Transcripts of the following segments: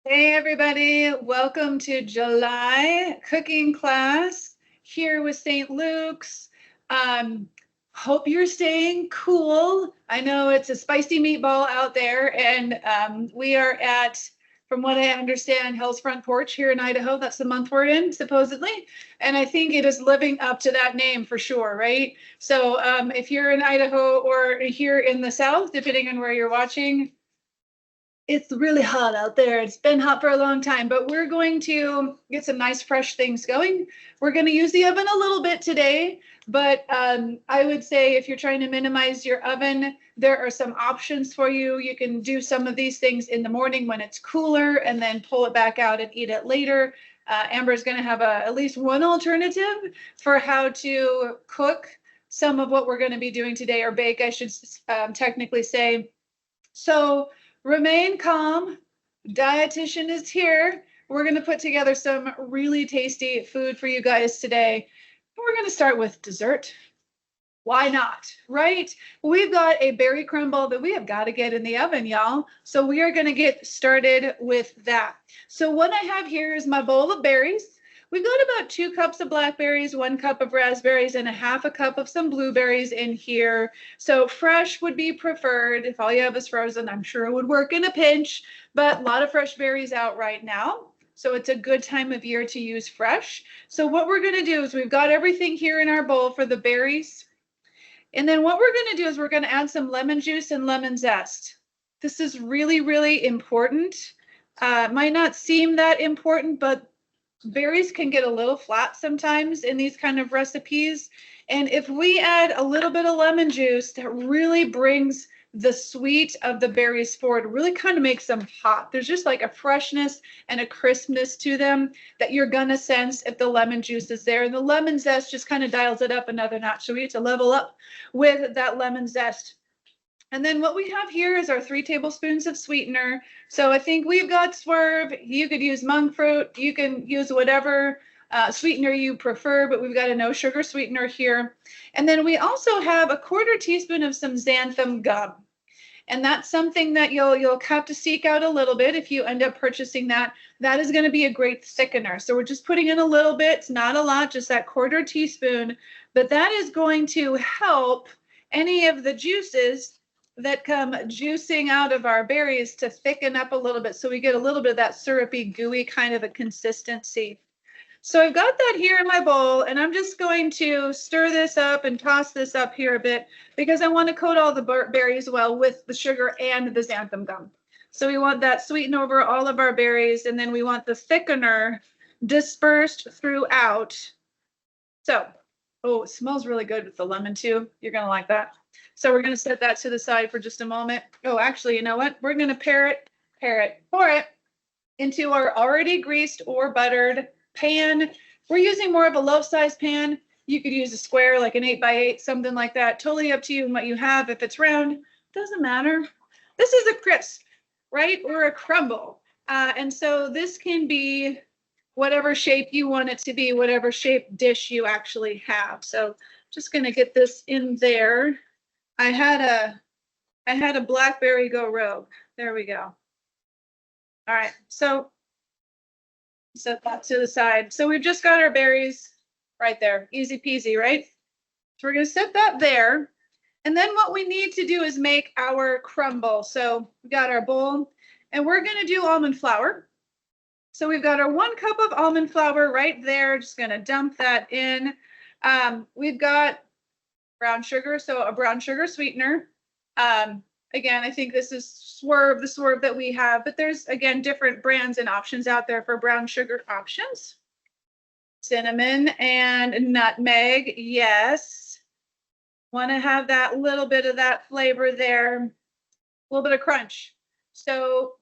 Hey everybody, welcome to July cooking class here with St. Luke's. Um, Hope you're staying cool. I know it's a spicy meatball out there, and we are at, from what I understand, Hell's Front Porch here in Idaho. That's the month we're in, supposedly. And I think it is living up to that name for sure, right? So if you're in Idaho or here in the South, depending on where you're watching, it's really hot out there. It's been hot for a long time, but we're going to get some nice fresh things going. We're going to use the oven a little bit today, but I would say if you're trying to minimize your oven, there are some options for you. You can do some of these things in the morning when it's cooler and then pull it back out and eat it later. Amber's going to have at least one alternative for how to cook some of what we're going to be doing today, or bake, I should technically say. So remain calm. Dietitian is here. We're going to put together some really tasty food for you guys today. We're going to start with dessert. Why not, right? We've got a berry crumble that we have got to get in the oven, y'all. So we are going to get started with that. So what I have here is my bowl of berries. We've got about 2 cups of blackberries, 1 cup of raspberries, and a half a cup of some blueberries in here. So fresh would be preferred. If all you have is frozen, I'm sure it would work in a pinch, but a lot of fresh berries out right now. So it's a good time of year to use fresh. So what we're going to do is we've got everything here in our bowl for the berries. And then what we're going to do is we're going to add some lemon juice and lemon zest. This is really, really important. Might not seem that important, but berries can get a little flat sometimes in these kind of recipes. And if we add a little bit of lemon juice, that really brings the sweet of the berries forward, really kind of makes them hot. There's just like a freshness and a crispness to them that you're gonna sense if the lemon juice is there. And the lemon zest just kind of dials it up another notch. So we have to level up with that lemon zest. And then what we have here is our 3 tablespoons of sweetener. So I think we've got Swerve. You could use monk fruit. You can use whatever sweetener you prefer, but we've got a no sugar sweetener here. And then we also have a 1/4 teaspoon of some xanthan gum. And that's something that you'll have to seek out a little bit if you end up purchasing that. That is going to be a great thickener. So we're just putting in a little bit. It's not a lot, just that 1/4 teaspoon. But that is going to help any of the juices that come juicing out of our berries to thicken up a little bit, so we get a little bit of that syrupy, gooey kind of a consistency. So I've got that here in my bowl, and I'm just going to stir this up and toss this up here a bit because I want to coat all the berries well with the sugar and the xanthan gum. So we want that sweeten over all of our berries, and then we want the thickener dispersed throughout. So, oh, it smells really good with the lemon too. You're going to like that. So we're going to set that to the side for just a moment. Oh, actually, you know what? We're going to pour it into our already greased or buttered pan. We're using more of a loaf-size pan. You could use a square, like an 8x8, something like that. Totally up to you and what you have. If it's round, doesn't matter. This is a crisp, right? Or a crumble. And so this can be whatever shape you want it to be, whatever shape dish you actually have. So just going to get this in there. I had a blackberry go rogue. There we go. All right, so set that to the side. So we've just got our berries right there, easy peasy, right? So we're gonna set that there. And then what we need to do is make our crumble. So we got our bowl and we're gonna do almond flour. So we've got our 1 cup of almond flour right there. Just gonna dump that in. We've got brown sugar, so a brown sugar sweetener. Again, I think this is Swerve, the Swerve that we have, but there's, again, different brands and options out there for brown sugar options. Cinnamon and nutmeg, yes. Want to have that little bit of that flavor there, a little bit of crunch. So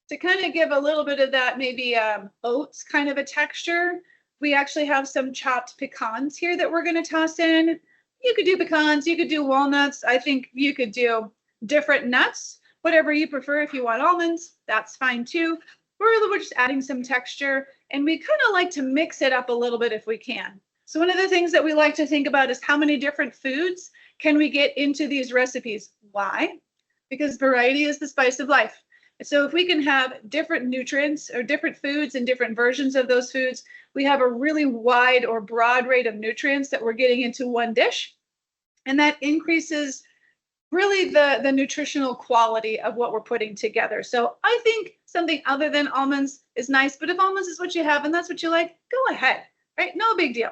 to kind of give a little bit of that maybe oats kind of a texture, we actually have some chopped pecans here that we're going to toss in. You could do pecans, you could do walnuts. I think you could do different nuts, whatever you prefer. If you want almonds, that's fine too. We're just adding some texture, and we kind of like to mix it up a little bit if we can. So one of the things that we like to think about is how many different foods can we get into these recipes? Why? Because variety is the spice of life. So if we can have different nutrients or different foods and different versions of those foods, we have a really wide or broad rate of nutrients that we're getting into one dish. And that increases really the nutritional quality of what we're putting together. So I think something other than almonds is nice, but if almonds is what you have and that's what you like, go ahead, right? No big deal.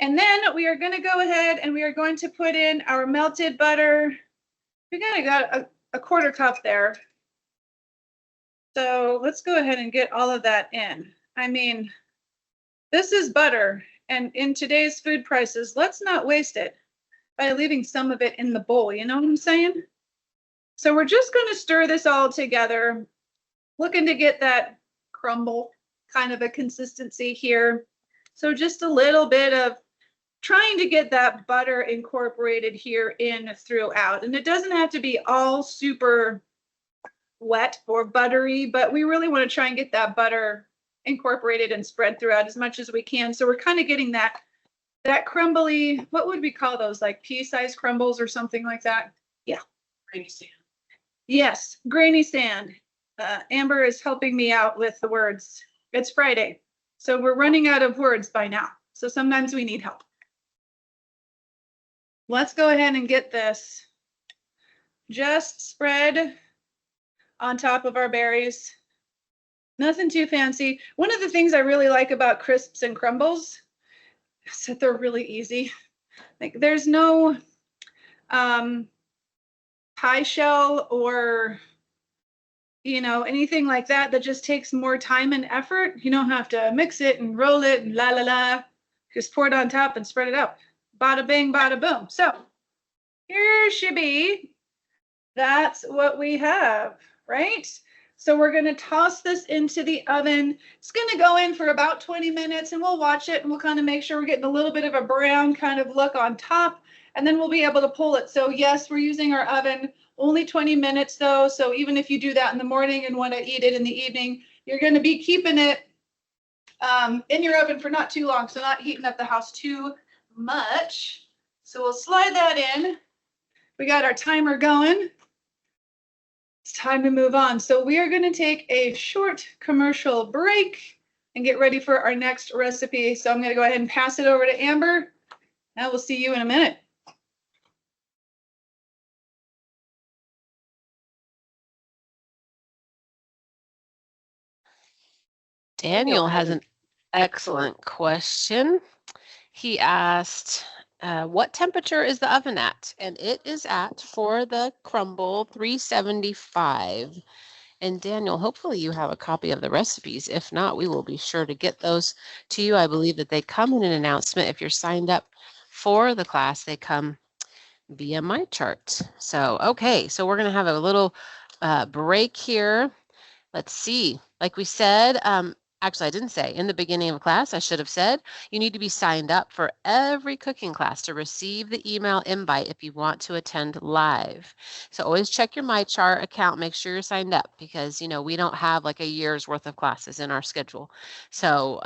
And then we are going to go ahead and we are going to put in our melted butter. We kind of got a quarter cup there. So let's go ahead and get all of that in. I mean, this is butter, and in today's food prices, let's not waste it by leaving some of it in the bowl. You know what I'm saying? So we're just going to stir this all together, looking to get that crumble kind of a consistency here. So just a little bit of trying to get that butter incorporated here in throughout. And it doesn't have to be all super wet or buttery, but we really want to try and get that butter incorporated and spread throughout as much as we can. So we're kind of getting that crumbly, what would we call those, like pea-sized crumbles or something like that? Yeah. Grainy sand. Yes, grainy sand. Amber is helping me out with the words. It's Friday, so we're running out of words by now. So sometimes we need help. Let's go ahead and get this just spread on top of our berries. Nothing too fancy. One of the things I really like about crisps and crumbles is that they're really easy. Like there's no pie shell or anything like that that just takes more time and effort. You don't have to mix it and roll it and la la la. Just pour it on top and spread it out. Bada bing, bada boom. So here should be. That's what we have, right? So we're going to toss this into the oven. It's going to go in for about 20 minutes and we'll watch it and we'll kind of make sure we're getting a little bit of a brown kind of look on top, and then we'll be able to pull it. So yes, we're using our oven, only 20 minutes though. So even if you do that in the morning and want to eat it in the evening, you're going to be keeping it in your oven for not too long. So not heating up the house too much. So we'll slide that in. We got our timer going. It's time to move on. So we are going to take a short commercial break and get ready for our next recipe. So I'm going to go ahead and pass it over to Amber. And we'll see you in a minute. Daniel has an excellent question. He asked, what temperature is the oven at? And it is at, for the crumble, 375. And Daniel, hopefully you have a copy of the recipes. If not, we will be sure to get those to you. I believe that they come in an announcement. If you're signed up for the class, they come via my chart. So, okay, so we're going to have a little break here. Let's see. Like we said, actually, I didn't say in the beginning of class, I should have said, you need to be signed up for every cooking class to receive the email invite if you want to attend live. So always check your MyChart account, make sure you're signed up because, we don't have like a year's worth of classes in our schedule. So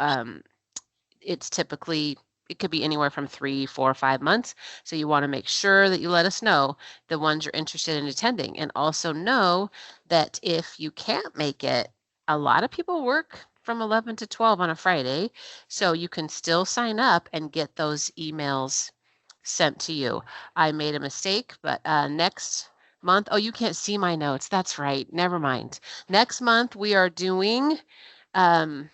it's typically, it could be anywhere from 3, 4, 5 months. So you want to make sure that you let us know the ones you're interested in attending, and also know that if you can't make it, a lot of people work from 11 to 12 on a Friday, so you can still sign up and get those emails sent to you. I made a mistake, but next month, oh, you can't see my notes. That's right. Never mind. Next month, we are doing, oh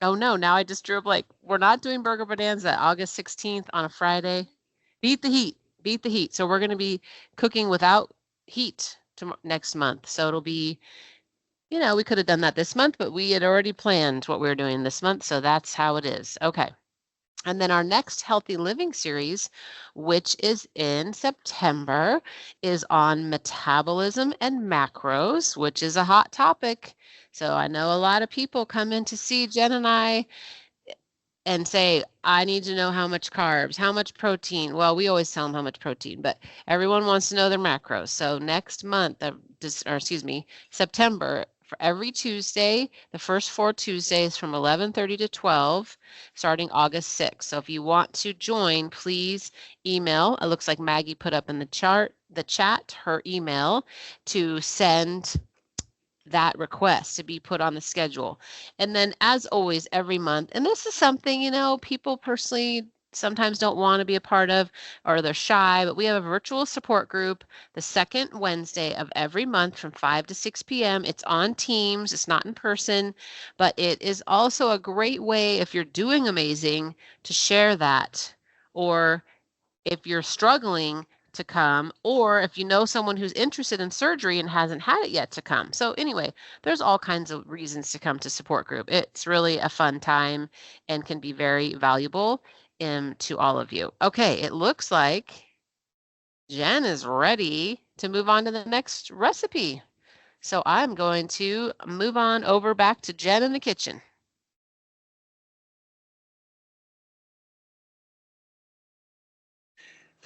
no, now I just drew a blank. We're not doing Burger Bonanza August 16th on a Friday. Beat the heat. Beat the heat. So we're going to be cooking without heat next month. So it'll be, we could have done that this month, but we had already planned what we were doing this month. So that's how it is. Okay. And then our next Healthy Living series, which is in September, is on metabolism and macros, which is a hot topic. So I know a lot of people come in to see Jen and I and say, I need to know how much carbs, how much protein. Well, we always tell them how much protein, but everyone wants to know their macros. So next month, September, for every Tuesday, the first 4 Tuesdays from 11:30 to 12, starting August 6th. So if you want to join, please email. It looks like Maggie put up in the chat her email to send that request to be put on the schedule. And then, as always, every month, and this is something, people personally sometimes don't want to be a part of or they're shy, but we have a virtual support group the second Wednesday of every month from 5 to 6 p.m. It's on Teams, it's not in person, but it is also a great way if you're doing amazing to share that, or if you're struggling to come, or if you know someone who's interested in surgery and hasn't had it yet to come. So anyway, there's all kinds of reasons to come to support group. It's really a fun time and can be very valuable to all of you. Okay, it looks like Jen is ready to move on to the next recipe. So I'm going to move on over back to Jen in the kitchen.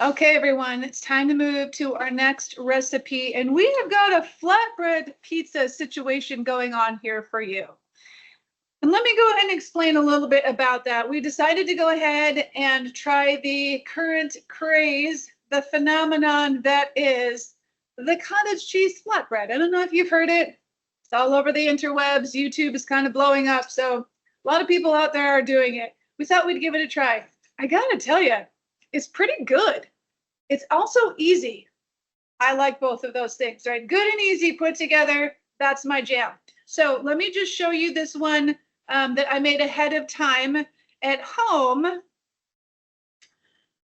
Okay, everyone, it's time to move to our next recipe, and we have got a flatbread pizza situation going on here for you. And let me go ahead and explain a little bit about that. We decided to go ahead and try the current craze, the phenomenon that is the cottage cheese flatbread. I don't know if you've heard it. It's all over the interwebs. YouTube is kind of blowing up, so a lot of people out there are doing it. We thought we'd give it a try. I gotta tell you, it's pretty good. It's also easy. I like both of those things, right? Good and easy put together. That's my jam. So let me just show you this one that I made ahead of time at home.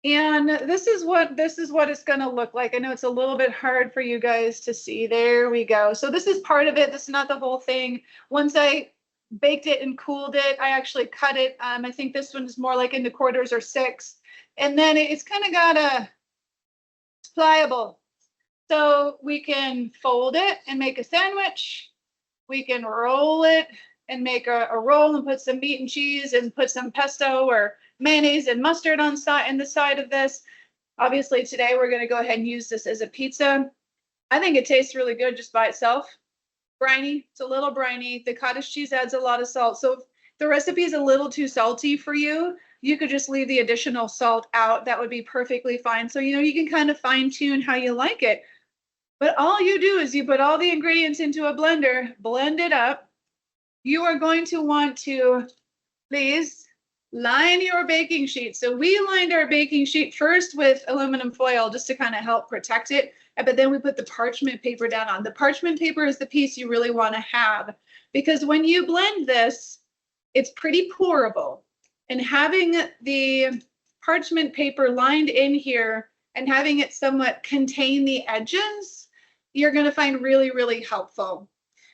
And this is what it's going to look like. I know it's a little bit hard for you guys to see. There we go. So this is part of it. This is not the whole thing. Once I baked it and cooled it, I actually cut it. I think this one is more like into quarters or six. And then it's kind of got it's pliable. So we can fold it and make a sandwich. We can roll it and make a roll and put some meat and cheese and put some pesto or mayonnaise and mustard on the side of this. Obviously, today we're going to go ahead and use this as a pizza. I think it tastes really good just by itself. Briny, it's a little briny. The cottage cheese adds a lot of salt. So if the recipe is a little too salty for you, you could just leave the additional salt out. That would be perfectly fine. So, you can kind of fine tune how you like it. But all you do is you put all the ingredients into a blender, blend it up. You are going to want to, please, line your baking sheet. So we lined our baking sheet first with aluminum foil just to kind of help protect it. But then we put the parchment paper down on. The parchment paper is the piece you really want to have, because when you blend this, it's pretty pourable. And having the parchment paper lined in here and having it somewhat contain the edges, you're going to find really, really helpful.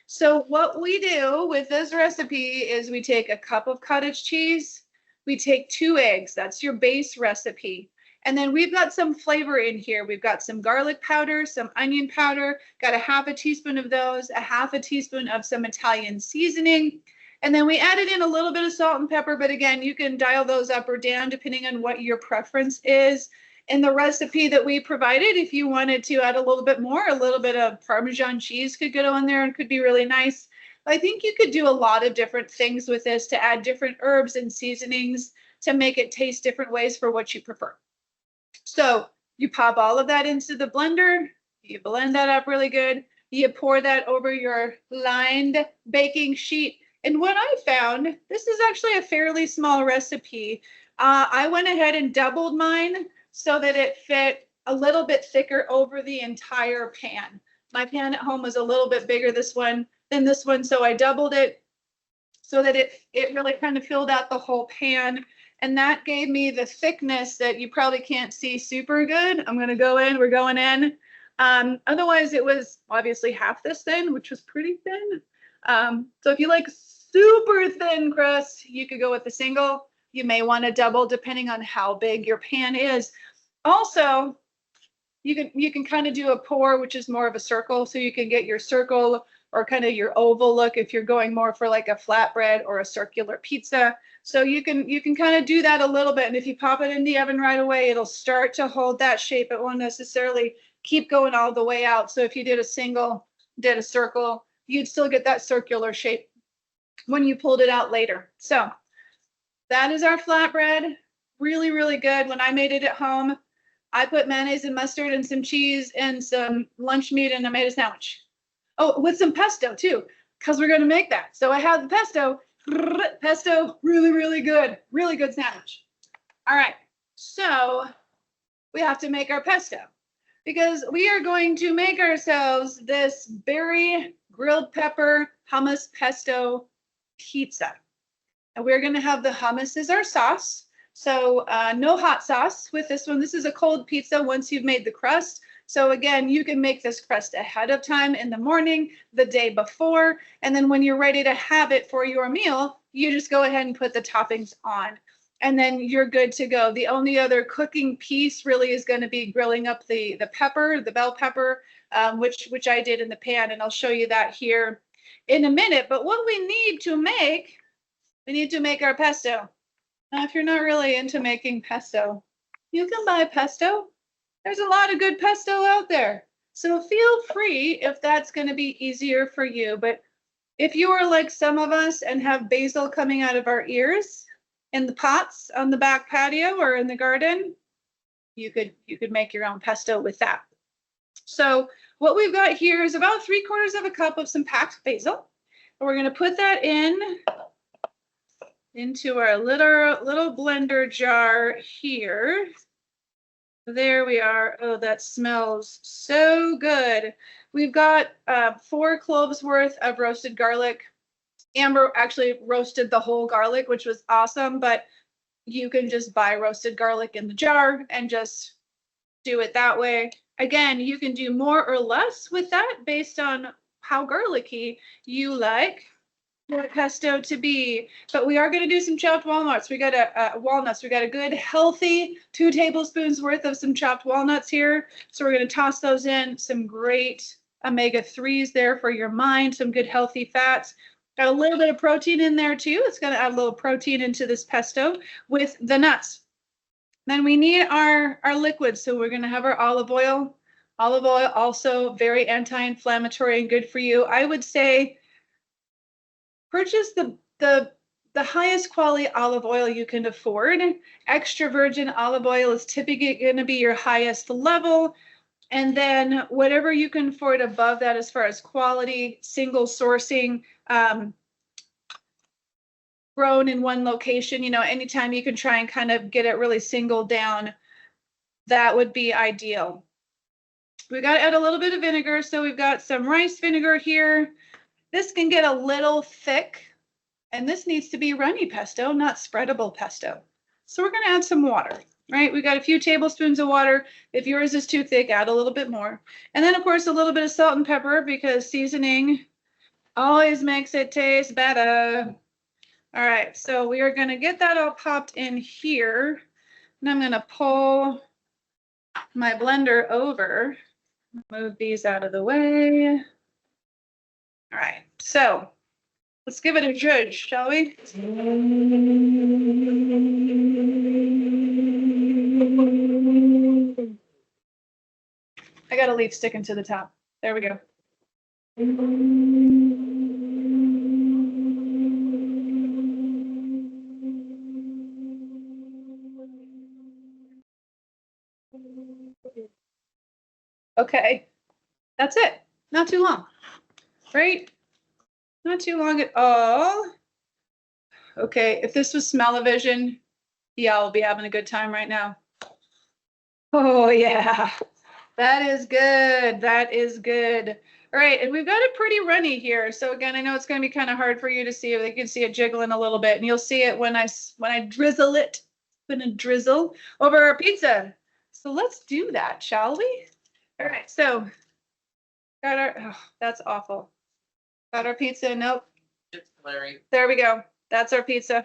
So what we do with this recipe is we take a cup of cottage cheese, we take 2 eggs, that's your base recipe. And then we've got some flavor in here. We've got some garlic powder, some onion powder, got a half a teaspoon of those, a half a teaspoon of some Italian seasoning. And then we added in a little bit of salt and pepper, but again, you can dial those up or down depending on what your preference is. In the recipe that we provided, if you wanted to add a little bit more, a little bit of Parmesan cheese could go on there and could be really nice. I think you could do a lot of different things with this to add different herbs and seasonings to make it taste different ways for what you prefer. So you pop all of that into the blender, you blend that up really good, you pour that over your lined baking sheet. And what I found, this is actually a fairly small recipe. I went ahead and doubled mine so that it fit a little bit thicker over the entire pan. My pan at home was a little bit bigger than this one, so I doubled it so that it really kind of filled out the whole pan. And that gave me the thickness that you probably can't see super good. I'm gonna go in, we're going in. Otherwise it was obviously half this thin, which was pretty thin. So if you like super thin crust, you could go with a single. You may want to double depending on how big your pan is. Also, you can kind of do a pour, which is more of a circle, so you can get your circle or kind of your oval look if you're going more for like a flatbread or a circular pizza. So you can kind of do that a little bit, and if you pop it in the oven right away, it'll start to hold that shape. It won't necessarily keep going all the way out. So if you did a single, did a circle, you'd still get that circular shape when you pulled it out later. So that is our flatbread. Really, really good. When I made it at home, I put mayonnaise and mustard and some cheese and some lunch meat, and I made a sandwich. Oh, with some pesto too, because we're going to make that. So I have the pesto. Pesto, really, really good sandwich. All right, so we have to make our pesto because we are going to make ourselves this berry grilled pepper hummus pesto pizza. And we're going to have the hummus as our sauce. So no hot sauce with this one. This is a cold pizza once you've made the crust. So again, you can make this crust ahead of time in the morning, the day before, and then when you're ready to have it for your meal, you just go ahead and put the toppings on. And then you're good to go. The only other cooking piece really is going to be grilling up the pepper, the bell pepper, which I did in the pan, and I'll show you that here in a minute. But what we need to make our pesto. Now, if you're not really into making pesto, you can buy pesto. There's a lot of good pesto out there. So feel free if that's going to be easier for you. But if you are like some of us and have basil coming out of our ears in the pots on the back patio or in the garden, you could make your own pesto with that. So what we've got here is about 3/4 cup of some packed basil. And we're going to put that into our little blender jar here. There we are. Oh, that smells so good. We've got 4 cloves worth of roasted garlic. Amber actually roasted the whole garlic, which was awesome, but you can just buy roasted garlic in the jar and just do it that way. Again, you can do more or less with that based on how garlicky you like your pesto to be, but we are going to do some chopped walnuts. We got walnuts. We got a good healthy 2 tablespoons worth of some chopped walnuts here. So we're going to toss those in. Some great omega-3s there for your mind. Some good healthy fats. Got a little bit of protein in there too. It's going to add a little protein into this pesto with the nuts. Then we need our liquids. So we're going to have our olive oil. Olive oil also very anti-inflammatory and good for you. I would say purchase the highest quality olive oil you can afford. Extra virgin olive oil is typically going to be your highest level. And then whatever you can afford above that as far as quality, single sourcing, grown in one location, anytime you can try and kind of get it really singled down, that would be ideal. We got to add a little bit of vinegar. So we've got some rice vinegar here. This can get a little thick, and this needs to be runny pesto, not spreadable pesto. So we're going to add some water, right? We got a few tablespoons of water. If yours is too thick, add a little bit more. And then, of course, a little bit of salt and pepper because seasoning always makes it taste better. All right, so we are going to get that all popped in here. And I'm going to pull my blender over. Move these out of the way. All right, so let's give it a judge, shall we? I got a leaf sticking to the top. There we go. Okay, that's it. Not too long, right? Not too long at all. Okay, if this was smell-o-vision, yeah, I'll be having a good time right now. Oh, yeah. That is good. That is good. All right, and we've got it pretty runny here. So again, I know it's going to be kind of hard for you to see. You can see it jiggling a little bit, and you'll see it when I drizzle it. I'm going to drizzle over our pizza. So let's do that, shall we? All right, so got our, oh, that's awful. Got our pizza, nope. It's glary. There we go. That's our pizza.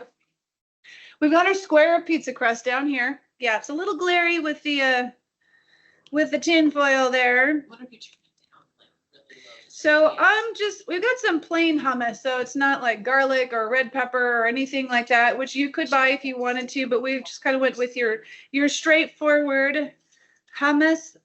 We've got our square of pizza crust down here. Yeah, it's a little glary with the tin foil there. What if you turn it down like really low? So we've got some plain hummus, so it's not like garlic or red pepper or anything like that, which you could buy if you wanted to, but we just kind of went with your straightforward hummus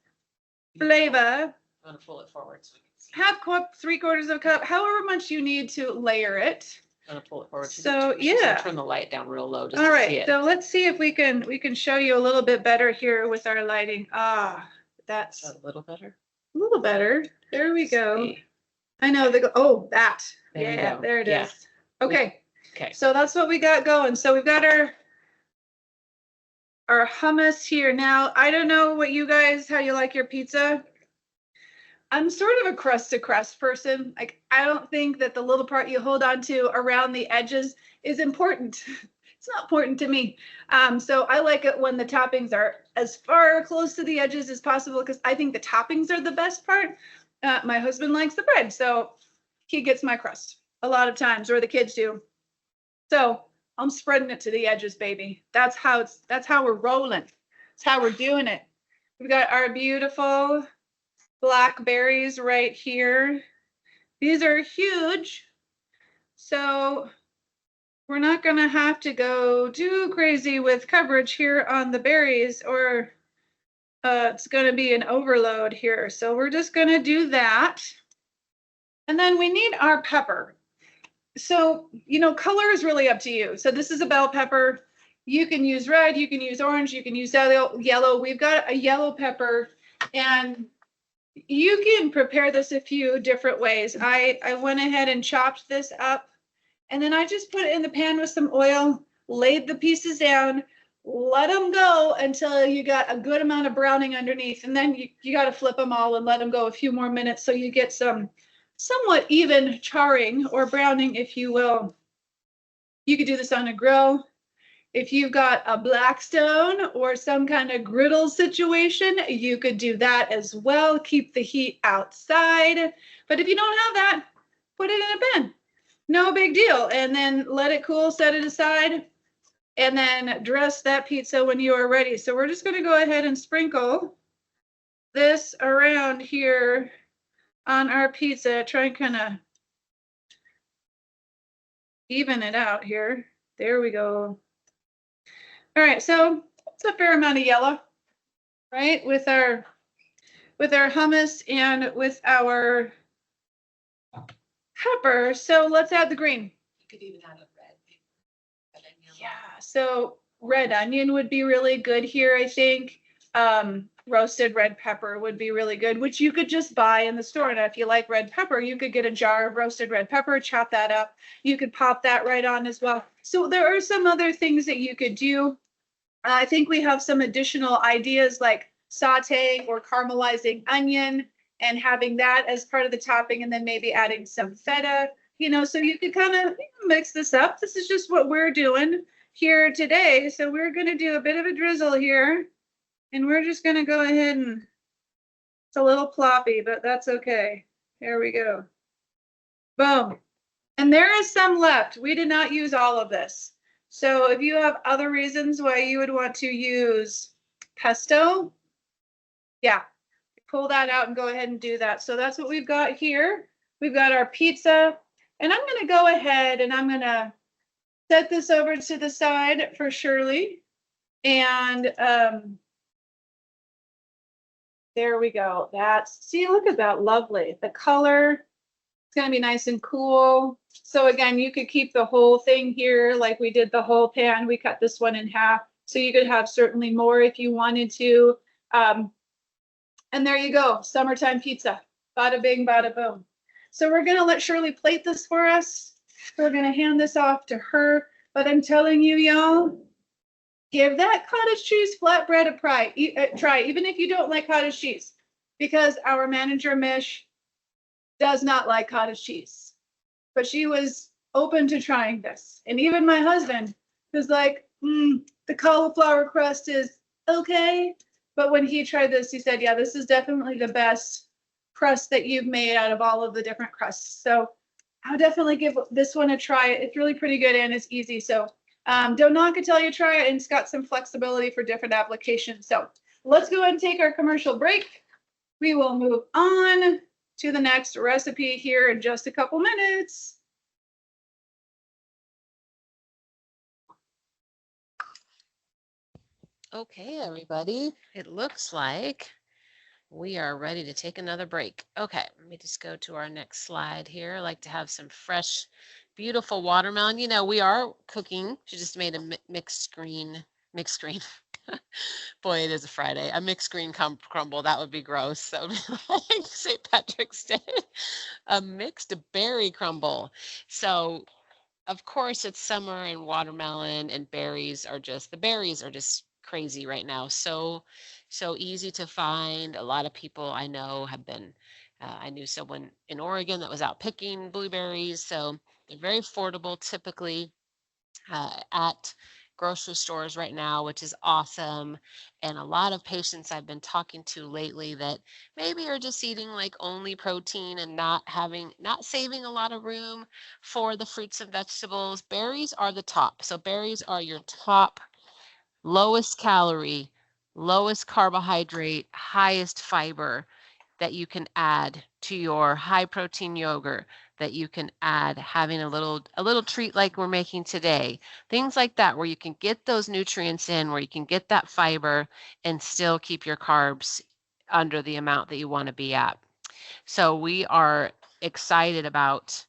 flavor. I'm gonna pull it forward so we can see. Half cup, 3/4 cup, however much you need to layer it. I'm gonna pull it forward. So, She's gonna yeah. turn the light down real low just All to see right, it. so let's see if we can show you a little bit better here with our lighting. Ah, that's Is that a little better? a little better. There we go. See. I know oh, that. There you Yeah, go. there it Yeah. is. Okay. Okay. So that's what we got going. So we've got our hummus here. Now, I don't know what you guys, how you like your pizza. I'm sort of a crust to crust person. Like, I don't think that the little part you hold on to around the edges is important. It's not important to me. So I like it when the toppings are as far close to the edges as possible because I think the toppings are the best part. My husband likes the bread, so he gets my crust a lot of times, or the kids do. So I'm spreading it to the edges, baby. That's how we're rolling. That's how we're doing it. We've got our beautiful blackberries right here. These are huge, so we're not going to have to go too crazy with coverage here on the berries, or it's going to be an overload here. So we're just going to do that. And then we need our pepper. So, color is really up to you. So this is a bell pepper. You can use red, you can use orange, you can use yellow. We've got a yellow pepper, and you can prepare this a few different ways. I went ahead and chopped this up, and then I just put it in the pan with some oil, laid the pieces down, let them go until you got a good amount of browning underneath. And then you got to flip them all and let them go a few more minutes so you get some somewhat even charring or browning, if you will. You could do this on a grill. If you've got a Blackstone or some kind of griddle situation, you could do that as well. Keep the heat outside. But if you don't have that, put it in a pan. No big deal. And then let it cool, set it aside, and then dress that pizza when you are ready. So we're just going to go ahead and sprinkle this around here on our pizza. Try and kind of even it out here. There we go. All right, so it's a fair amount of yellow, right? With our hummus and with our pepper. So let's add the green. You could even add a red. Yeah, so red onion would be really good here, I think. Roasted red pepper would be really good, which you could just buy in the store. And if you like red pepper, you could get a jar of roasted red pepper, chop that up. You could pop that right on as well. So there are some other things that you could do. I think we have some additional ideas like sauteing or caramelizing onion and having that as part of the topping, and then maybe adding some feta, so you could kind of mix this up. This is just what we're doing here today. So we're going to do a bit of a drizzle here, and we're just going to go ahead and, it's a little ploppy, but that's okay. There we go. Boom. And there is some left. We did not use all of this. So if you have other reasons why you would want to use pesto, yeah, pull that out and go ahead and do that. So that's what we've got here. We've got our pizza, and I'm going to go ahead and I'm going to set this over to the side for Shirley. And there we go. See, look at that, lovely. The color. It's going to be nice and cool. So again, you could keep the whole thing here like we did the whole pan. We cut this one in half. So you could have certainly more if you wanted to. And there you go, summertime pizza. Bada bing, bada boom. So we're going to let Shirley plate this for us. We're going to hand this off to her. But I'm telling you, y'all, give that cottage cheese flatbread a try, even if you don't like cottage cheese, because our manager, Mish, does not like cottage cheese, but she was open to trying this. And even my husband was like, the cauliflower crust is okay. But when he tried this, he said, yeah, this is definitely the best crust that you've made out of all of the different crusts. So I'll definitely give this one a try. It's really pretty good and it's easy. So don't knock it till you try it, and it's got some flexibility for different applications. So let's go ahead and take our commercial break. We will move on to the next recipe here in just a couple minutes. Okay, everybody, it looks like we are ready to take another break. Okay, let me just go to our next slide here. I like to have some fresh, beautiful watermelon. We are cooking. She just made a mixed screen. Boy, it is a Friday. A mixed green crumble, that would be gross. That would be like St. Patrick's Day. A mixed berry crumble. So, of course, it's summer and watermelon and the berries are just crazy right now. So easy to find. A lot of people I know have been, I knew someone in Oregon that was out picking blueberries. So they're very affordable typically at grocery stores right now, which is awesome. And a lot of patients I've been talking to lately that maybe are just eating like only protein and not saving a lot of room for the fruits and vegetables. Berries are the top. So berries are your top, lowest calorie, lowest carbohydrate, highest fiber that you can add to your high protein yogurt, that you can add having a little treat like we're making today. Things like that where you can get those nutrients in, where you can get that fiber and still keep your carbs under the amount that you want to be at. So we are excited about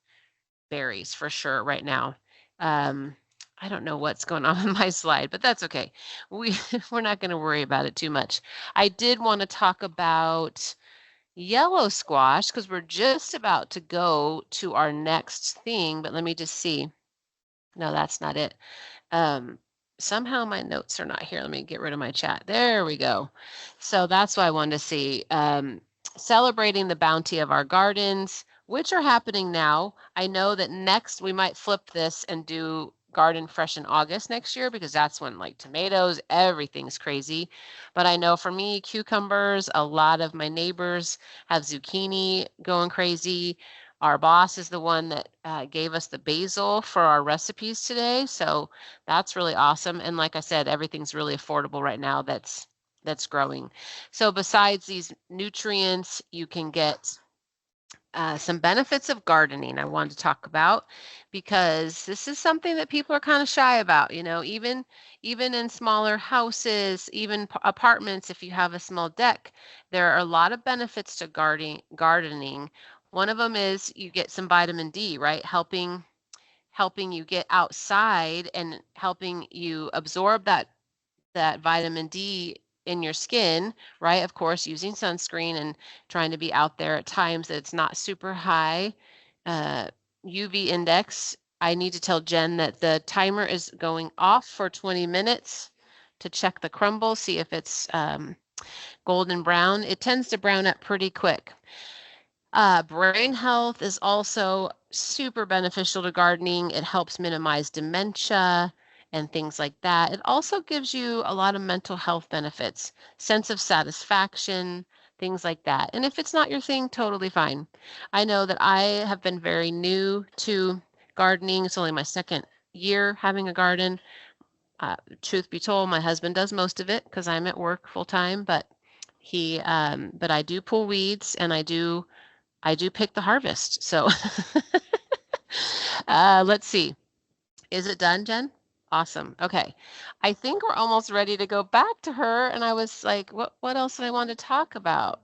berries for sure right now. Um, I don't know what's going on with my slide, but that's okay. We're not going to worry about it too much. I did want to talk about yellow squash because we're just about to go to our next thing, but let me just see. No, that's not it. Um, Somehow my notes are not here. Let me get rid of my chat. There we go. So that's what I wanted to see. Celebrating the bounty of our gardens, which are happening now. I know that next we might flip this and do garden fresh in August next year because that's when like tomatoes, everything's crazy. But I know for me, cucumbers, a lot of my neighbors have zucchini going crazy. Our boss is the one that gave us the basil for our recipes today. So that's really awesome. And like I said, everything's really affordable right now that's growing. So besides these nutrients, you can get some benefits of gardening I wanted to talk about because this is something that people are kind of shy about, even in smaller houses, even apartments, if you have a small deck, there are a lot of benefits to gardening. One of them is you get some vitamin D, right? Helping you get outside and helping you absorb that vitamin D in your skin, right? Of course, using sunscreen and trying to be out there at times that it's not super high. Uh, UV index. I need to tell Jen that the timer is going off for 20 minutes to check the crumble, see if it's golden brown. It tends to brown up pretty quick. Brain health is also super beneficial to gardening. It helps minimize dementia and things like that. It also gives you a lot of mental health benefits, sense of satisfaction, things like that. And if it's not your thing, totally fine. I know that I have been very new to gardening. It's only my second year having a garden. Truth be told, my husband does most of it because I'm at work full time, but I do pull weeds and I do pick the harvest. So let's see. Is it done, Jen? Awesome. Okay. I think we're almost ready to go back to her. And I was like, what else did I want to talk about?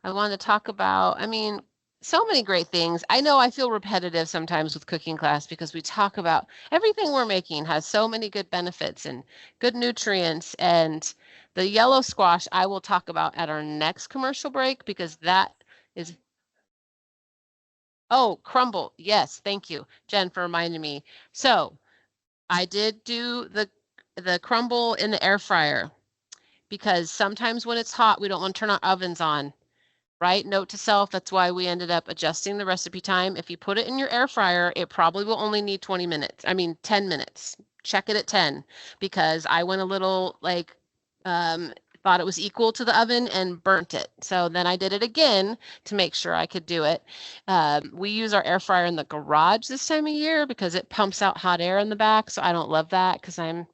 I want to talk about, I mean, so many great things. I know I feel repetitive sometimes with cooking class because we talk about everything we're making has so many good benefits and good nutrients. And the yellow squash I will talk about at our next commercial break because that is. Oh, crumble. Yes, thank you, Jen, for reminding me. So I did do the crumble in the air fryer because sometimes when it's hot, we don't want to turn our ovens on, right? Note to self, that's why we ended up adjusting the recipe time. If you put it in your air fryer, it probably will only need 20 minutes. I mean, 10 minutes. Check it at 10 because I went a little like um, thought it was equal to the oven and burnt it. So then I did it again to make sure I could do it. We use our air fryer in the garage this time of year because it pumps out hot air in the back. So I don't love that because I'm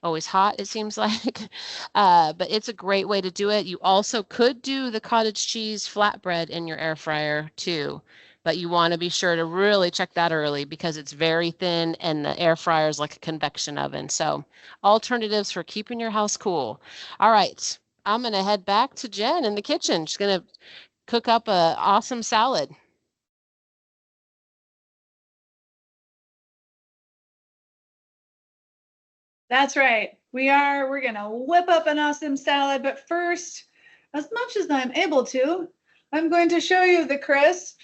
always hot, it seems like. But it's a great way to do it. You also could do the cottage cheese flatbread in your air fryer too. But you want to be sure to really check that early because it's very thin and the air fryer is like a convection oven. So alternatives for keeping your house cool. All right, I'm going to head back to Jen in the kitchen. She's going to cook up a awesome salad. That's right. We're gonna whip up an awesome salad, but first, as much as I'm able to, I'm going to show you the crisp.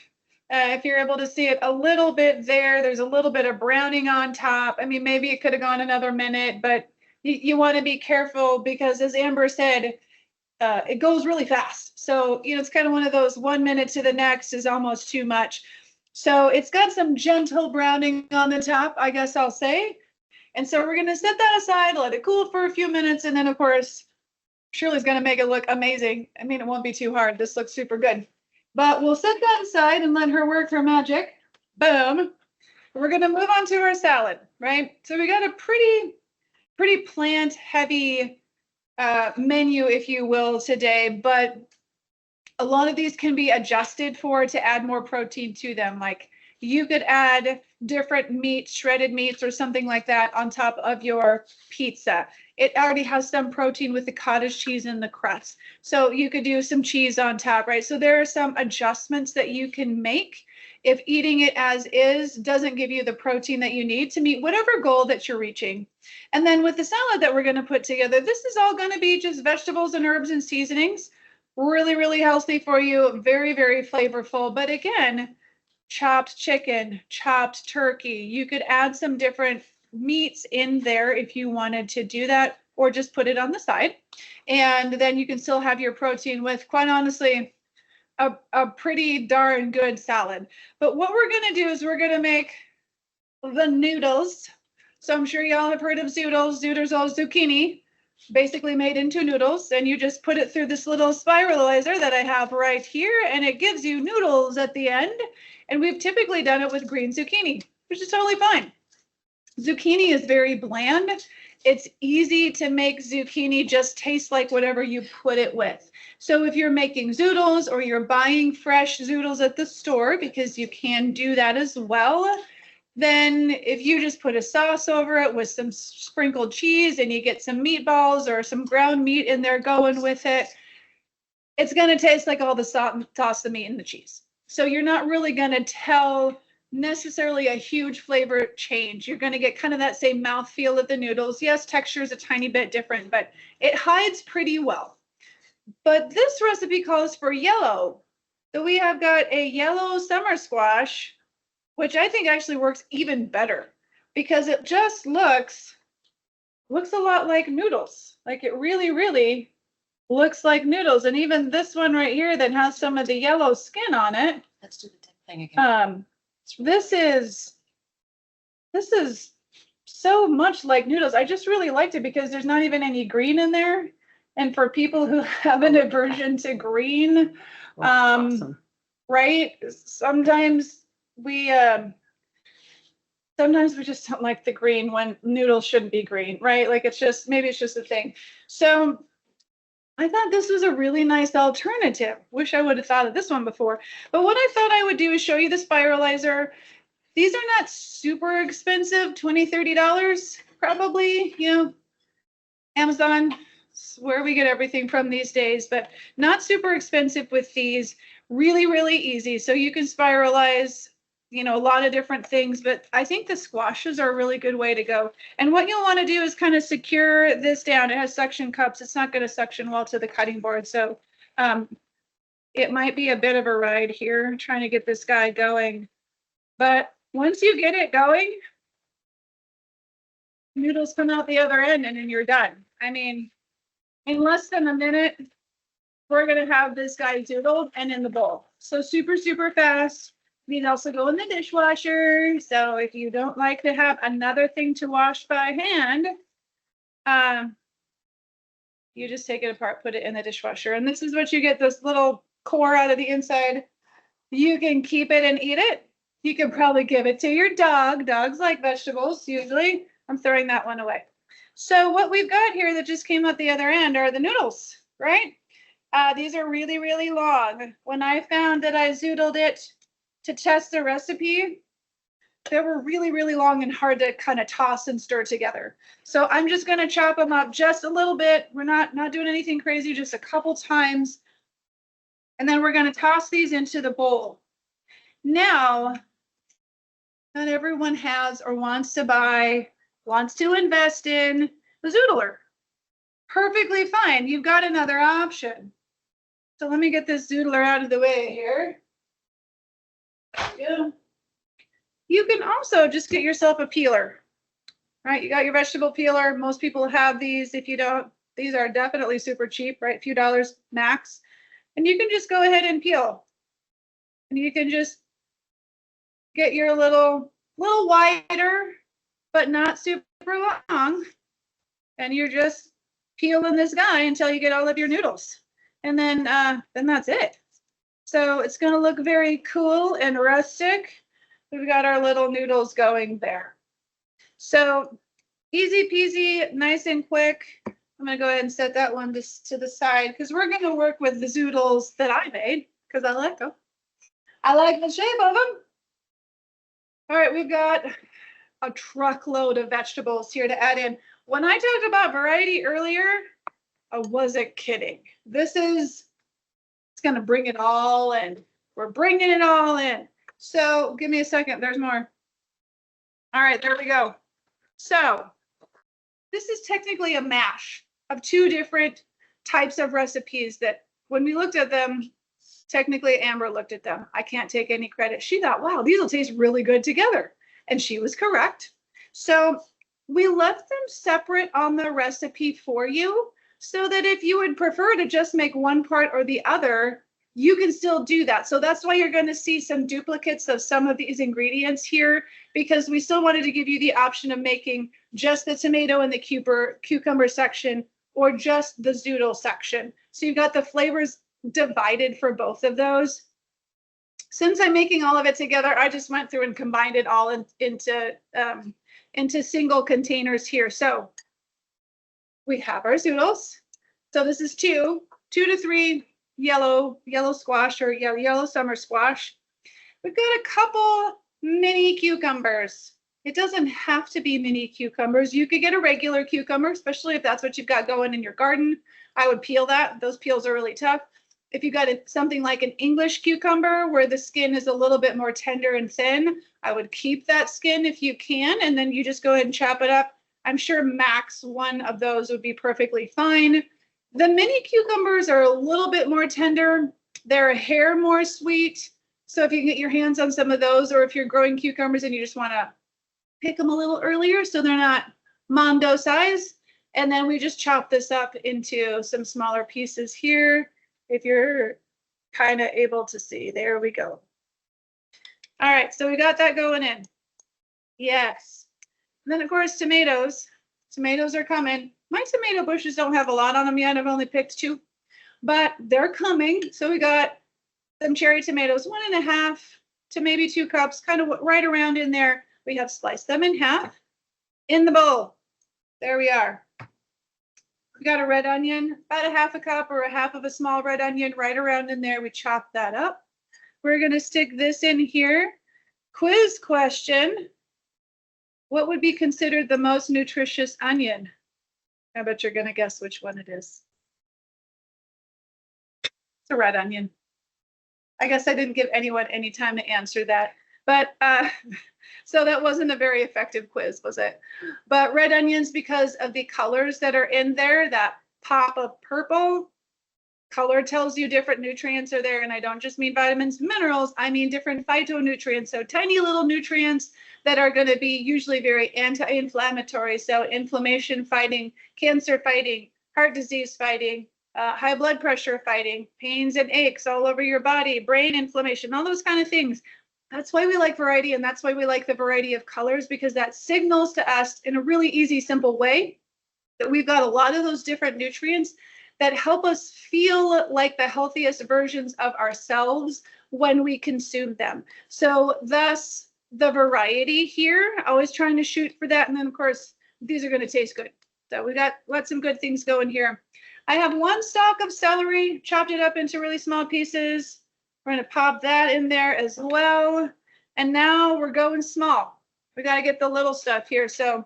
If you're able to see it a little bit there, there's a little bit of browning on top. I mean, maybe it could have gone another minute, but you want to be careful because, as Amber said, it goes really fast. So, it's kind of one of those 1 minute to the next is almost too much. So it's got some gentle browning on the top, I guess I'll say. And so we're going to set that aside, let it cool for a few minutes. And then, of course, Shirley's going to make it look amazing. I mean, it won't be too hard. This looks super good. But we'll set that aside and let her work her magic. Boom. We're going to move on to our salad, right? So we got a pretty plant heavy menu, if you will, today. But a lot of these can be adjusted to add more protein to them. Like you could add different meats, shredded meats or something like that on top of your pizza. It already has some protein with the cottage cheese in the crust. So you could do some cheese on top, right? So there are some adjustments that you can make if eating it as is doesn't give you the protein that you need to meet whatever goal that you're reaching. And then with the salad that we're going to put together, this is all going to be just vegetables and herbs and seasonings. Really, really healthy for you. Very, very flavorful. But again, chopped chicken, chopped turkey. You could add some different meats in there if you wanted to do that, or just put it on the side. And then you can still have your protein with, quite honestly, a pretty darn good salad. But what we're going to do is we're going to make the noodles. So I'm sure y'all have heard of zoodles. Zoodles are zucchini, basically made into noodles. And you just put it through this little spiralizer that I have right here, and it gives you noodles at the end. And we've typically done it with green zucchini, which is totally fine. Zucchini is very bland. It's easy to make zucchini just taste like whatever you put it with. So if you're making zoodles or you're buying fresh zoodles at the store, because you can do that as well, then if you just put a sauce over it with some sprinkled cheese and you get some meatballs or some ground meat in there going with it, it's going to taste like all the salt, toss the meat and the cheese. So you're not really going to tell necessarily a huge flavor change. You're going to get kind of that same mouthfeel of the noodles. Yes, texture is a tiny bit different, but it hides pretty well. But this recipe calls for yellow. So we have got a yellow summer squash, which I think actually works even better because it just looks a lot like noodles. Like it really, really looks like noodles. And even this one right here that has some of the yellow skin on it. Let's do the thing again. This is so much like noodles. I just really liked it because there's not even any green in there. And for people who have an aversion to green, Awesome. right? Sometimes we just don't like the green when noodles shouldn't be green, right? Like maybe it's just a thing. So I thought this was a really nice alternative. Wish I would have thought of this one before. But what I thought I would do is show you the spiralizer. These are not super expensive, $20, $30 probably, Amazon, where we get everything from these days, but not super expensive with these. Really, really easy. So you can spiralize, a lot of different things, but I think the squashes are a really good way to go. And what you'll want to do is kind of secure this down. It has suction cups. It's not going to suction well to the cutting board. So it might be a bit of a ride here trying to get this guy going. But once you get it going, noodles come out the other end and then you're done. I mean, in less than a minute, we're going to have this guy zoodled and in the bowl. So super, super fast. These also go in the dishwasher. So if you don't like to have another thing to wash by hand, you just take it apart, put it in the dishwasher. And this is what you get, this little core out of the inside. You can keep it and eat it. You can probably give it to your dog. Dogs like vegetables, usually. I'm throwing that one away. So what we've got here that just came out the other end are the noodles, right? These are really, really long. When I found that I zoodled it to test the recipe, they were really, really long and hard to kind of toss and stir together. So I'm just going to chop them up just a little bit. We're not doing anything crazy, just a couple times. And then we're going to toss these into the bowl. Now, not everyone has or wants to buy wants to invest in the zoodler. Perfectly fine. You've got another option. So let me get this zoodler out of the way here. Yeah. You can also just get yourself a peeler, right? You got your vegetable peeler. Most people have these. If you don't, these are definitely super cheap, right? A few dollars max. And you can just go ahead and peel. And you can just get your little wider, but not super long. And you're just peeling this guy until you get all of your noodles. And then that's it. So it's going to look very cool and rustic. We've got our little noodles going there. So easy peasy, nice and quick. I'm going to go ahead and set that one to the side because we're going to work with the zoodles that I made because I like them. I like the shape of them. All right, we've got a truckload of vegetables here to add in. When I talked about variety earlier, I wasn't kidding. It's going to bring it all in. We're bringing it all in. So give me a second. There's more. All right, there we go. So this is technically a mash of two different types of recipes that when we looked at them, technically Amber looked at them. I can't take any credit. She thought, wow, these will taste really good together. And she was correct. So we left them separate on the recipe for you so that if you would prefer to just make one part or the other, you can still do that. So that's why you're going to see some duplicates of some of these ingredients here, because we still wanted to give you the option of making just the tomato and the cucumber section or just the zoodle section. So you've got the flavors divided for both of those. Since I'm making all of it together, I just went through and combined it all into single containers here. So we have our zoodles. So this is two to three yellow squash or yellow summer squash. We've got a couple mini cucumbers. It doesn't have to be mini cucumbers. You could get a regular cucumber, especially if that's what you've got going in your garden. I would peel that. Those peels are really tough. If you got something like an English cucumber where the skin is a little bit more tender and thin, I would keep that skin if you can, and then you just go ahead and chop it up. I'm sure max one of those would be perfectly fine. The mini cucumbers are a little bit more tender. They're a hair more sweet. So if you can get your hands on some of those, or if you're growing cucumbers and you just want to pick them a little earlier so they're not Mondo size. And then we just chop this up into some smaller pieces here. If you're kind of able to see, there we go. All right, so we got that going in. Yes. And then of course, tomatoes. Tomatoes are coming. My tomato bushes don't have a lot on them yet. I've only picked 2, but they're coming. So we got some cherry tomatoes, 1.5 to maybe 2 cups, kind of right around in there. We have sliced them in half in the bowl. There we are. We got a red onion, about 1/2 cup or 1/2 of a small red onion right around in there. We chop that up. We're going to stick this in here. Quiz question. What would be considered the most nutritious onion? I bet you're going to guess which one it is. It's a red onion. I guess I didn't give anyone any time to answer that. But so that wasn't a very effective quiz, was it? But red onions, because of the colors that are in there, that pop of purple, color tells you different nutrients are there. And I don't just mean vitamins and minerals, I mean different phytonutrients. So tiny little nutrients that are going to be usually very anti-inflammatory. So inflammation fighting, cancer fighting, heart disease fighting, high blood pressure fighting, pains and aches all over your body, brain inflammation, all those kind of things. That's why we like variety, and that's why we like the variety of colors, because that signals to us in a really easy, simple way that we've got a lot of those different nutrients that help us feel like the healthiest versions of ourselves when we consume them. So thus the variety here, always trying to shoot for that. And then of course, these are going to taste good. So we got some good things going here. I have 1 stalk of celery, chopped it up into really small pieces. We're going to pop that in there as well. And now we're going small. We got to get the little stuff here. So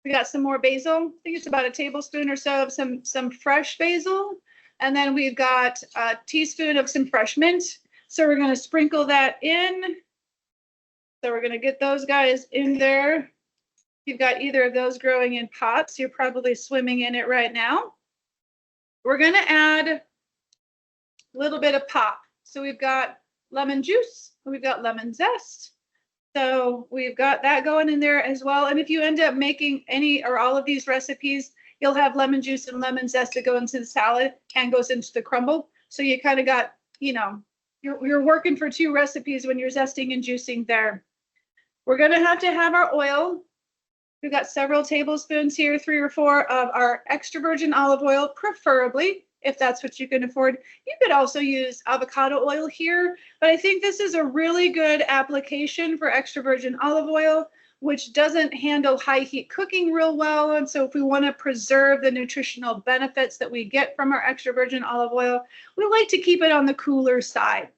we got some more basil. I think it's about a tablespoon or so of some fresh basil. And then we've got a teaspoon of some fresh mint. So we're going to sprinkle that in. So we're going to get those guys in there. You've got either of those growing in pots. You're probably swimming in it right now. We're going to add a little bit of pop. So we've got lemon juice, we've got lemon zest. So we've got that going in there as well. And if you end up making any or all of these recipes, you'll have lemon juice and lemon zest that go into the salad and goes into the crumble. So you kind of got, you know, you're working for 2 recipes when you're zesting and juicing there. We're going to have our oil. We've got several tablespoons here, 3 or 4 of our extra virgin olive oil, preferably, if that's what you can afford. You could also use avocado oil here, but I think this is a really good application for extra virgin olive oil, which doesn't handle high heat cooking real well. And so if we want to preserve the nutritional benefits that we get from our extra virgin olive oil, we like to keep it on the cooler side.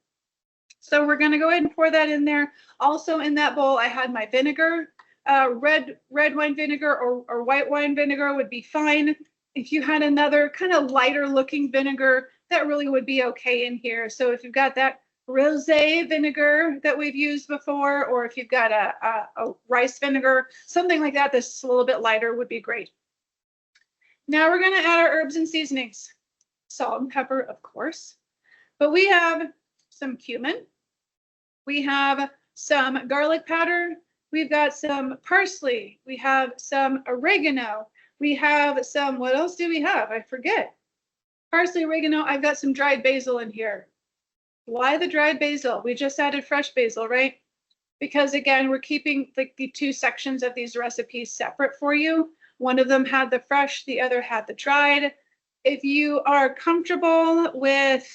So we're going to go ahead and pour that in there. Also in that bowl, I had my vinegar. Red wine vinegar or white wine vinegar would be fine. If you had another kind of lighter looking vinegar, that really would be okay in here. So if you've got that rosé vinegar that we've used before, or if you've got a rice vinegar, something like that that's a little bit lighter would be great. Now we're going to add our herbs and seasonings. Salt and pepper, of course. But we have some cumin. We have some garlic powder. We've got some parsley. We have some oregano. We have some, what else do we have? I forget. Parsley, oregano. I've got some dried basil in here. Why the dried basil? We just added fresh basil, right? Because again, we're keeping the 2 sections of these recipes separate for you. One of them had the fresh, the other had the dried. If you are comfortable with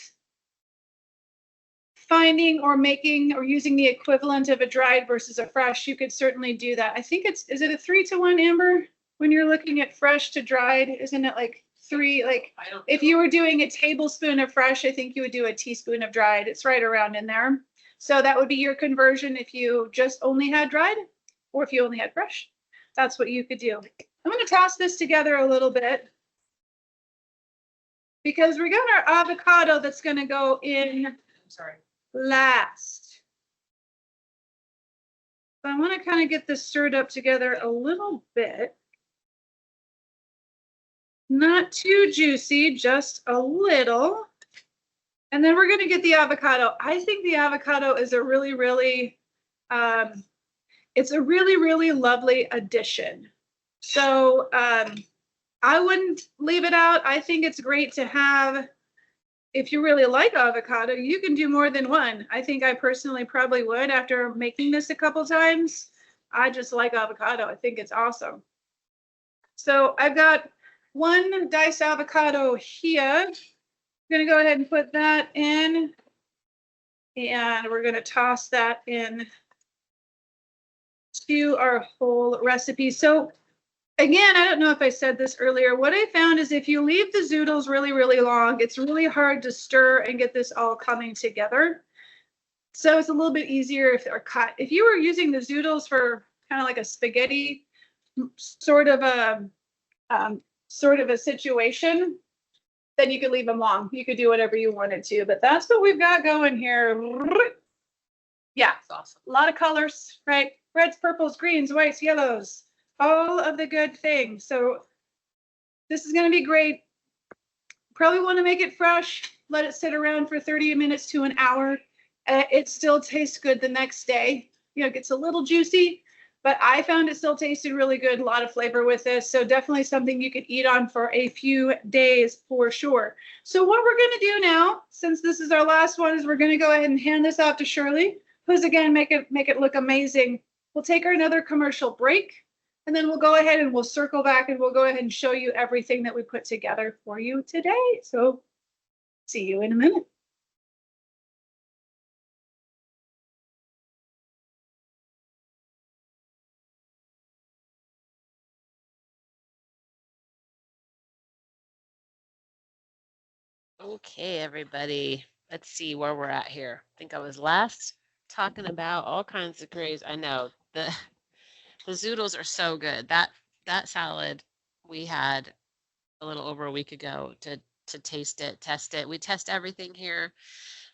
finding or making or using the equivalent of a dried versus a fresh, you could certainly do that. I think is it a 3-to-1, Amber? When you're looking at fresh to dried, isn't it like 3? Like if you were doing a tablespoon of fresh, I think you would do a teaspoon of dried. It's right around in there. So that would be your conversion if you just only had dried, or if you only had fresh. That's what you could do. I'm going to toss this together a little bit because we got our avocado that's going to go in last. So I want to kind of get this stirred up together a little bit. Not too juicy, just a little. And then we're going to get the avocado. I think the avocado is a really, really, it's a really, really lovely addition. So I wouldn't leave it out. I think it's great to have. If you really like avocado, you can do more than one. I think I personally probably would after making this a couple times. I just like avocado. I think it's awesome. So I've got 1 diced avocado here. I'm going to go ahead and put that in. And we're going to toss that in to our whole recipe. So again, I don't know if I said this earlier. What I found is if you leave the zoodles really, really long, it's really hard to stir and get this all coming together. So it's a little bit easier if they're cut. If you were using the zoodles for kind of like a spaghetti sort of a situation, then you could leave them long. You could do whatever you wanted to, but that's what we've got going here. Yeah, awesome. A lot of colors, right? Reds, purples, greens, whites, yellows. All of the good things. So this is going to be great. Probably want to make it fresh. Let it sit around for 30 minutes to an hour. It still tastes good the next day. You know, it gets a little juicy, but I found it still tasted really good. A lot of flavor with this. So definitely something you could eat on for a few days for sure. So what we're going to do now, since this is our last one, is we're going to go ahead and hand this off to Shirley, who's again make it look amazing. We'll take another commercial break. And then we'll go ahead and we'll circle back and we'll go ahead and show you everything that we put together for you today. So see you in a minute. Okay, everybody. Let's see where we're at here. I think I was last talking about all kinds of grays. I know the zoodles are so good. That salad we had a little over a week ago to taste it, test it. We test everything here.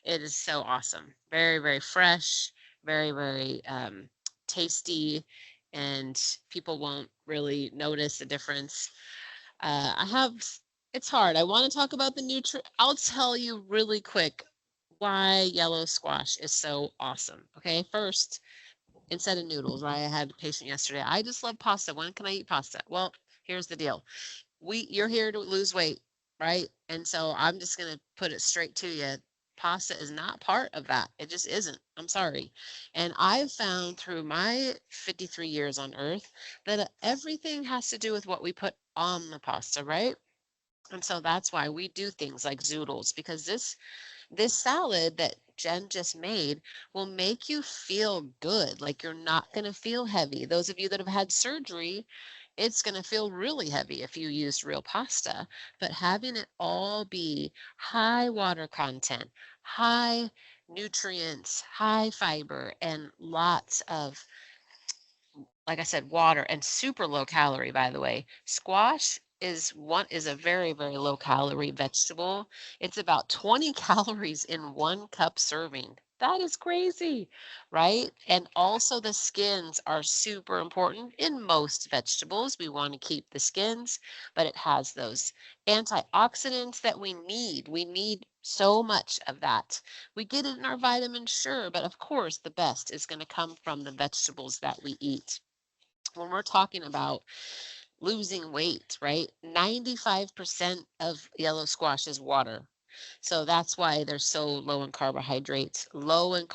It is so awesome. Very, very fresh, very, very tasty. and people won't really notice the difference. It's hard. I want to talk about the I'll tell you really quick why yellow squash is so awesome. Okay, first, instead of noodles, right? I had a patient yesterday. I just love pasta. When can I eat pasta? Well, here's the deal. You're here to lose weight, right? And so I'm just gonna put it straight to you. Pasta is not part of that. It just isn't. I'm sorry. And I've found through my 53 years on earth that everything has to do with what we put on the pasta, right? And so that's why we do things like zoodles, because this salad that Jen just made will make you feel good. Like you're not going to feel heavy. Those of you that have had surgery, it's going to feel really heavy if you used real pasta. But having it all be high water content, high nutrients, high fiber, and lots of, like I said, water and super low calorie, by the way. Squash is a very, very low calorie vegetable. It's about 20 calories in 1 cup serving. That is crazy, right? And also the skins are super important in most vegetables. We want to keep the skins, but it has those antioxidants that we need. We need so much of that. We get it in our vitamins, sure, but of course the best is going to come from the vegetables that we eat. When we're talking about losing weight, right? 95% of yellow squash is water. So that's why they're so low in carbohydrates, low in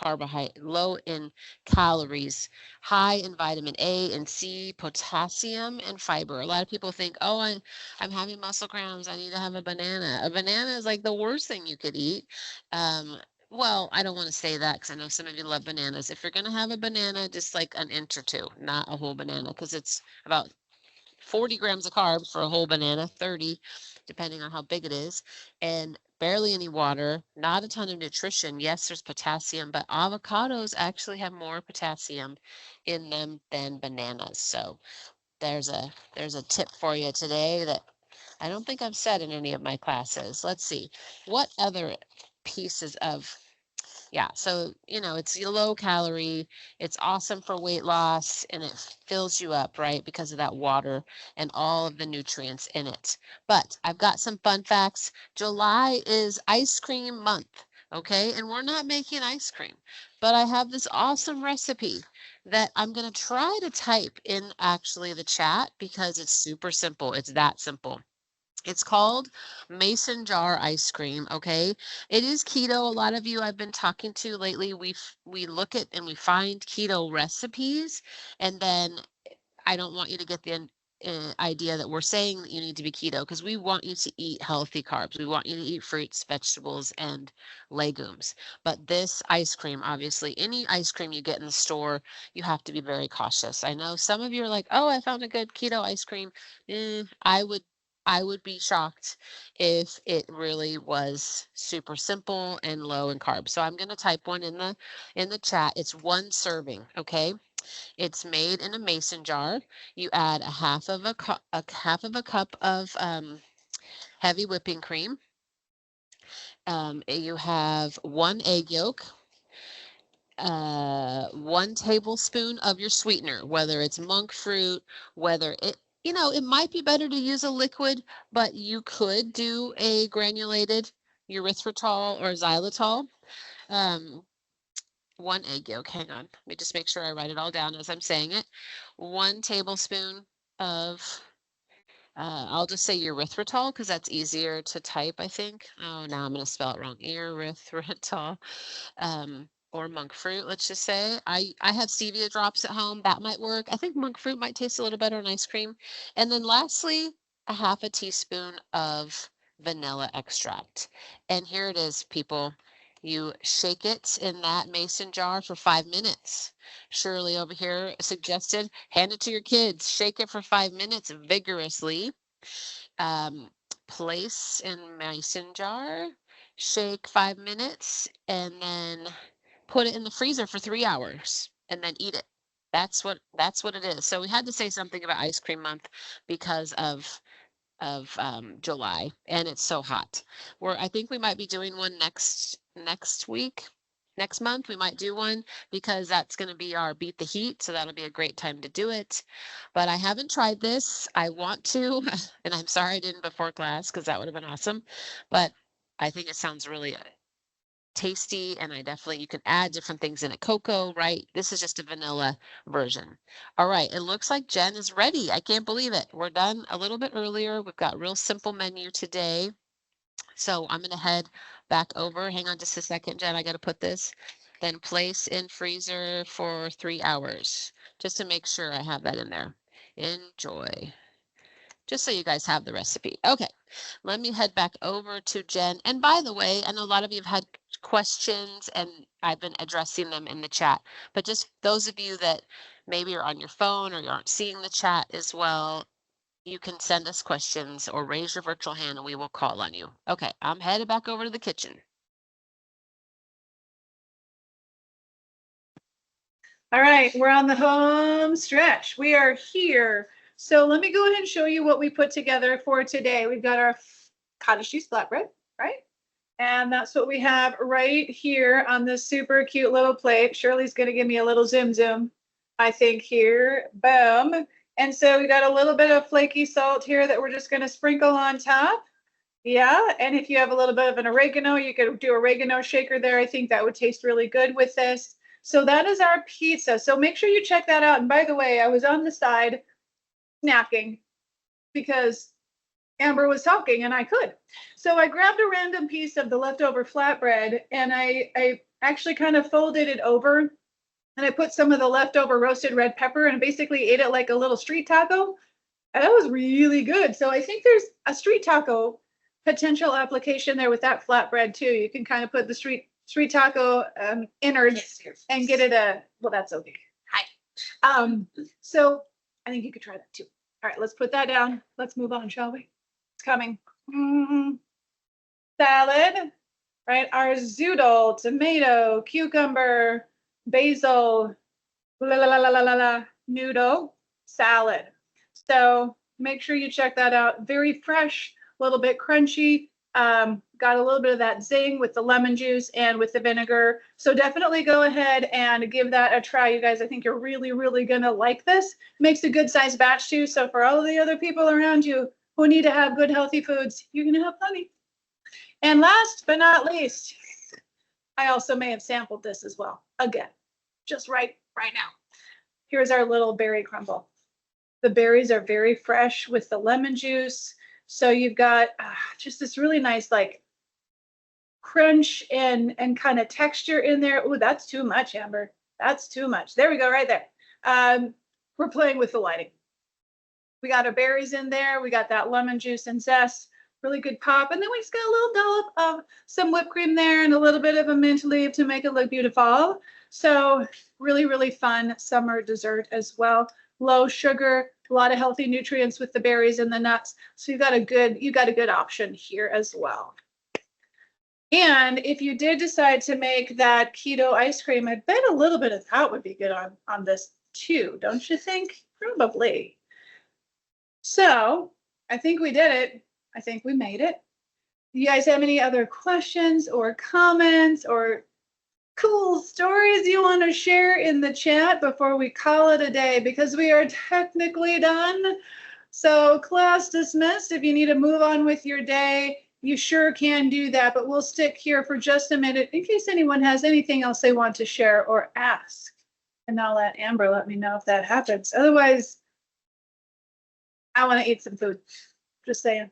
calories, high in vitamin A and C, potassium and fiber. A lot of people think, oh, I'm having muscle cramps. I need to have a banana. A banana is like the worst thing you could eat. Um, well, I don't want to say that because I know some of you love bananas. If you're going to have a banana, just like an inch or two, not a whole banana, because it's about 40 grams of carbs for a whole banana, 30, depending on how big it is, and barely any water, not a ton of nutrition. Yes, there's potassium, but avocados actually have more potassium in them than bananas. So there's a tip for you today that I don't think I've said in any of my classes. Let's see. What other pieces of yeah, so it's low calorie, it's awesome for weight loss, and it fills you up, right? Because of that water and all of the nutrients in it. But I've got some fun facts. July is ice cream month, okay? And we're not making ice cream, but I have this awesome recipe that I'm going to try to type in actually the chat because it's super simple. It's that simple. It's called mason jar ice cream, okay? It is keto. A lot of you I've been talking to lately, we look at and we find keto recipes, and then I don't want you to get the idea that we're saying that you need to be keto because we want you to eat healthy carbs. We want you to eat fruits, vegetables, and legumes. But this ice cream, obviously, any ice cream you get in the store, you have to be very cautious. I know some of you are like, "Oh, I found a good keto ice cream." I would be shocked if it really was super simple and low in carbs. So I'm going to type one in the chat. It's 1 serving, okay? It's made in a mason jar. You add a half of a cup of heavy whipping cream. You have 1 egg yolk, 1 tablespoon of your sweetener, whether it's monk fruit, whether it might be better to use a liquid, but you could do a granulated erythritol or xylitol. Um, 1 egg yolk. Hang on. Let me just make sure I write it all down as I'm saying it. 1 tablespoon of, I'll just say erythritol because that's easier to type, I think. Oh, now I'm going to spell it wrong. Erythritol, or monk fruit, let's just say. I have stevia drops at home. That might work. I think monk fruit might taste a little better in ice cream. And then lastly, a half a teaspoon of vanilla extract. And here it is, people. You shake it in that mason jar for 5 minutes. Shirley over here suggested hand it to your kids. Shake it for 5 minutes vigorously. Um, Place in mason jar, shake 5 minutes, and then put it in the freezer for 3 hours, and then eat it. That's what it is. So we had to say something about ice cream month because of July, and it's so hot. I think we might be doing one next week. next month we might do one because that's going to be our beat the heat. So that'll be a great time to do it. But I haven't tried this. I want to, and I'm sorry I didn't before class because that would have been awesome. But I think it sounds really tasty, and I definitely, you can add different things in it. Cocoa, right? This is just a vanilla version. All right, it looks like Jen is ready. I can't believe it. We're done a little bit earlier. We've got real simple menu today. So I'm gonna head back over. Hang on just a second, Jen. I gotta put this. Then place in freezer for 3 hours, just to make sure I have that in there. Enjoy. Just so you guys have the recipe. Okay, let me head back over to Jen. And by the way, I know a lot of you have had questions and I've been addressing them in the chat, but just those of you that maybe are on your phone or you aren't seeing the chat as well, you can send us questions or raise your virtual hand and we will call on you. Okay, I'm headed back over to the kitchen. All right, we're on the home stretch. We are here. So let me go ahead and show you what we put together for today. We've got our cottage cheese flatbread, right? And that's what we have right here on this super cute little plate. Shirley's going to give me a little zoom, I think, here. Boom. And so we got a little bit of flaky salt here that we're just going to sprinkle on top. Yeah, and if you have a little bit of an oregano, you could do oregano shaker there. I think that would taste really good with this. So that is our pizza. So make sure you check that out. And by the way, I was on the side snacking because Amber was talking and I could. So I grabbed a random piece of the leftover flatbread and I actually kind of folded it over and I put some of the leftover roasted red pepper and basically ate it like a little street taco. And that was really good. So I think there's a street taco potential application there with that flatbread too. You can kind of put the street taco innards and get it well, that's okay. Hi. So I think you could try that too. All right, let's put that down. Let's move on, shall we? It's coming. Salad, right? Our zoodle, tomato, cucumber, basil, noodle, salad. So make sure you check that out. Very fresh, a little bit crunchy. Got a little bit of that zing with the lemon juice and with the vinegar. So definitely go ahead and give that a try, you guys. I think you're really, really gonna like this. Makes a good sized batch too. So for all of the other people around you who need to have good, healthy foods, you're gonna have plenty. And last but not least, I also may have sampled this as well. Again, just right now. Here's our little berry crumble. The berries are very fresh with the lemon juice. So you've got just this really nice like crunch and kind of texture in there. Oh, that's too much, Amber. That's too much. There we go, right there. We're playing with the lighting. We got our berries in there. We got that lemon juice and zest. Really good pop. And then we just got a little dollop of some whipped cream there and a little bit of a mint leaf to make it look beautiful. So really, really fun summer dessert as well. Low sugar, a lot of healthy nutrients with the berries and the nuts. So you got a good option here as well. And if you did decide to make that keto ice cream, I bet a little bit of that would be good on this too, don't you think? Probably. So I think we did it. I think we made it. You guys have any other questions or comments or cool stories you want to share in the chat before we call it a day? Because we are technically done. So class dismissed. If you need to move on with your day, you sure can do that. But we'll stick here for just a minute in case anyone has anything else they want to share or ask. And I'll let Amber let me know if that happens. Otherwise, I want to eat some food. Just saying.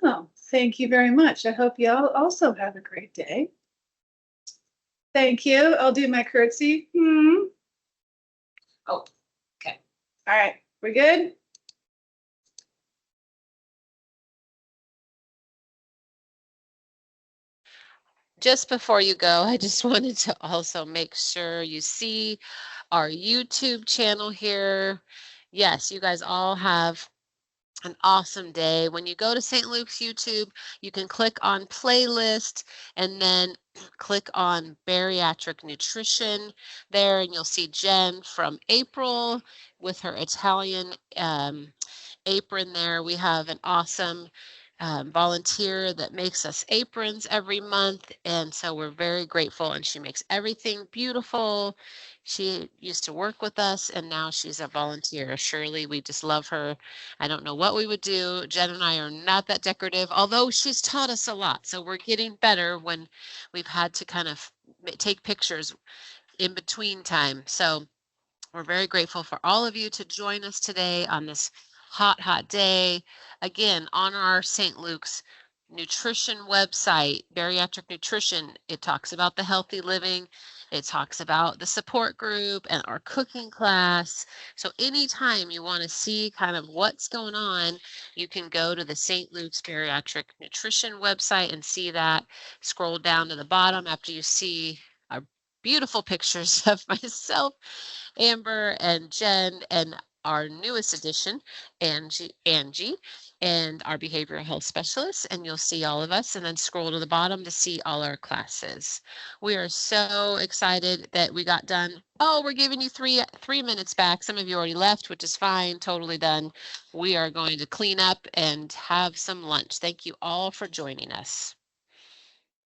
Oh, thank you very much. I hope you all also have a great day. Thank you. I'll do my curtsy. Oh, okay. All right. We're good? Just before you go, I just wanted to also make sure you see our YouTube channel here. Yes, you guys all have an awesome day. When you go to St. Luke's YouTube, you can click on playlist and then click on bariatric nutrition there, and you'll see Jen from April with her Italian apron there. We have an awesome volunteer that makes us aprons every month. And so we're very grateful. And she makes everything beautiful. She used to work with us and now she's a volunteer. Shirley, we just love her. I don't know what we would do. Jen and I are not that decorative, although she's taught us a lot. So we're getting better when we've had to kind of take pictures in between time. So we're very grateful for all of you to join us today on this hot, hot day. Again, on our St. Luke's nutrition website, Bariatric Nutrition, it talks about the healthy living. It talks about the support group and our cooking class. So anytime you want to see kind of what's going on, you can go to the St. Luke's Bariatric Nutrition website and see that. Scroll down to the bottom after you see our beautiful pictures of myself, Amber, and Jen, and our newest addition, Angie, and our behavioral health specialist, and you'll see all of us, and then scroll to the bottom to see all our classes. We are so excited that we got done. Oh, we're giving you three minutes back. Some of you already left, which is fine, totally done. We are going to clean up and have some lunch. Thank you all for joining us.